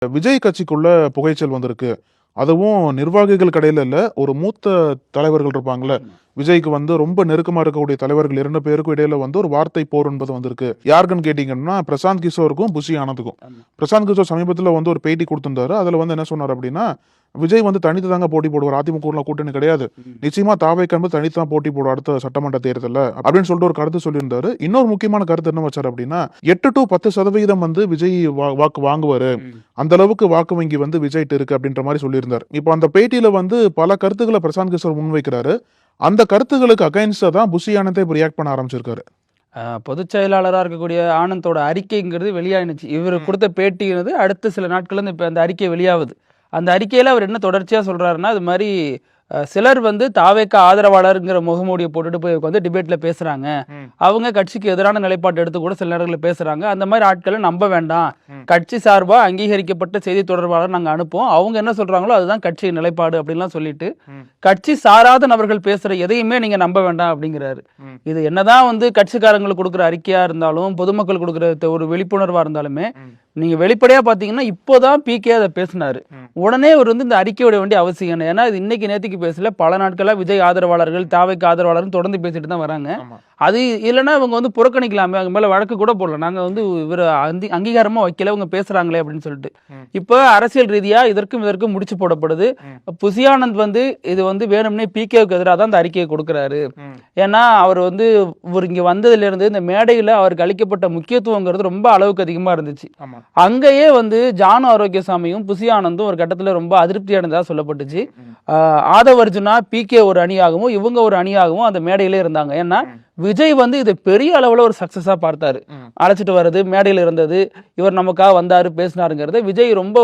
விஜய் கட்சிக்குள்ள புகைச்சல் வந்திருக்கு. அதுவும் நிர்வாகிகள் கடையில இல்ல. ஒரு மூத்த தலைவர்கள் இருப்பாங்கல்ல. விஜய்க்கு ரொம்ப நெருக்கமா இருக்கக்கூடிய தலைவர்கள் 2 பேருக்கும் இடையில ஒரு வார்த்தை போர் என்பது வந்திருக்கு. யாருக்குன்னு கேட்டீங்கன்னா, பிரசாந்த் கிஷோருக்கும், புஷி ஆனந்துக்கும். பிரசாந்த் கிஷோர் சமீபத்துல ஒரு பேட்டி குடுத்திருந்தாரு. அதுல என்ன சொன்னாரு அப்படின்னா, விஜய் தனித்து தாங்க போட்டி போடுவார். அதிமுக கூட்டணி கிடையாது. நிச்சயமா தாவேக்கு என்பது தனித்து தான் போட்டி போடும் அடுத்த சட்டமன்ற தேர்தல்ல அப்படின்னு சொல்லிட்டு ஒரு கருத்து சொல்லியிருந்தாரு. இன்னொரு முக்கியமான கருத்து என்ன வச்சாரு அப்படின்னா, 8 to 10% விஜய் வாக்கு வாங்குவாரு. அந்த அளவுக்கு வாக்கு வங்கி விஜய்ட்டு இருக்கு அப்படின்ற மாதிரி சொல்லியிருந்தார். இப்போ அந்த பேட்டியில பல கருத்துக்களை பிரசாந்த் கிஷோர் முன்வைக்கிறாரு. அந்த கருத்துக்களுக்கு அகைன்ஸ்டா தான் புஷி ஆனந்தே இப்ப ரியாக்ட் பண்ண ஆரம்பிச்சிருக்காரு. பொதுச் செயலாளராக இருக்கக்கூடிய ஆனந்தோட அறிக்கைங்கிறது வெளியாயினுச்சு. இவர் கொடுத்த பேட்டிங்கிறது அடுத்த சில நாட்கள்ல இப்போ அந்த அறிக்கை வெளியாகுது. அந்த அறிக்கையில அவர் என்ன தொடர்ச்சியா சொல்றாருன்னா, இது மாதிரி சிலர் தாவேக ஆதரவாளருங்கிற முகமூடியை போட்டுட்டு போய் டிபேட்ல பேசுறாங்க. அவங்க கட்சிக்கு எதிரான நிலைப்பாடு எடுத்து கூட சில நேரங்களில் பேசுறாங்க. அந்த மாதிரி ஆட்களை நம்ப வேண்டாம். கட்சி சார்பா அங்கீகரிக்கப்பட்ட செய்தி தொடர்பாளர் நாங்க அனுப்புவோம். அவங்க என்ன சொல்றாங்களோ அதுதான் கட்சி நிலைப்பாடு அப்படின்லாம் சொல்லிட்டு கட்சி சாராத நபர்கள் பேசுற எதையுமே நீங்க நம்ப வேண்டாம் அப்படிங்கிறாரு. இது என்னதான் கட்சிக்காரங்களுக்கு கொடுக்குற அறிக்கையா இருந்தாலும், பொதுமக்கள் கொடுக்குற ஒரு விழிப்புணர்வா இருந்தாலுமே, நீங்க வெளிப்படையா பாத்தீங்கன்னா இப்போதான் பிகே அதை பேசினாரு. உடனே அவர் இந்த அறிக்கையோட வேண்டிய அவசியம். ஏன்னா இது இன்னைக்கு நேற்றுக்கு பேசல, பல நாட்களா விஜய் ஆதரவாளர்கள், தாவேக்கு ஆதரவாளர்கள் தொடர்ந்து பேசிட்டு தான் வராங்க. அது இல்லைன்னா இவங்க புறக்கணிக்கலாமே, அவங்க மேல வழக்கு கூட போடலாம். நாங்க இவர் அங்கீகாரமா வைக்கல, இவங்க பேசுறாங்களே அப்படின்னு சொல்லிட்டு. இப்போ அரசியல் ரீதியா இதற்கும் முடிச்சு போடப்படுது. புஷி ஆனந்த் இது வேணும்னே பிகேவுக்கு எதிராக தான் இந்த அறிக்கையை கொடுக்கிறாரு. ஏன்னா அவர் இவர் இங்க வந்ததுல இருந்து இந்த மேடையில அவருக்கு அளிக்கப்பட்ட முக்கியத்துவங்கிறது ரொம்ப அளவுக்கு அதிகமா இருந்துச்சு. அங்கேயே ஜானு ஆரோக்கியசாமியும் புஷி ஆனந்தும் ஒரு கட்டத்துல ரொம்ப அதிருப்தி அடைந்ததா சொல்லப்பட்டுச்சு. ஆதவ் அர்ஜுனா பிகே ஒரு அணியாகவும் இவங்க ஒரு அணியாகவும் அந்த மேடையிலே இருந்தாங்க. ஏன்னா விஜய் இதை பெரிய அளவுல ஒரு சக்சஸா பார்த்தாரு. அழைச்சிட்டு வர்றது, மேடையில் இருந்தது, இவர் நமக்காக வந்தாரு பேசினாருங்கிறத விஜய் ரொம்ப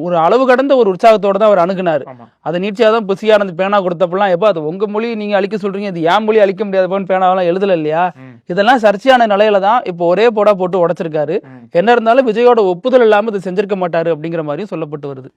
ஒரு அளவு கடந்த ஒரு உற்சாகத்தோட தான் அவர் அணுகுனாரு. அதை நீட்சியாதான் புஷி ஆனந்த் பேனா கொடுத்தப்பெல்லாம், எப்போ அது உங்க மொழி நீங்க அழிக்க சொல்றீங்க, இது ஏன் மொழி அழிக்க முடியாது பேனாவெல்லாம் எழுதல இல்லையா? இதெல்லாம் சர்ச்சையான நிலையில தான் இப்போ ஒரே போடா போட்டு உடைச்சிருக்காரு. என்ன இருந்தாலும் விஜயோட ஒப்புதல் இல்லாம இது செஞ்சிருக்க மாட்டாரு அப்படிங்கிற மாதிரியும் சொல்லப்பட்டு வருது.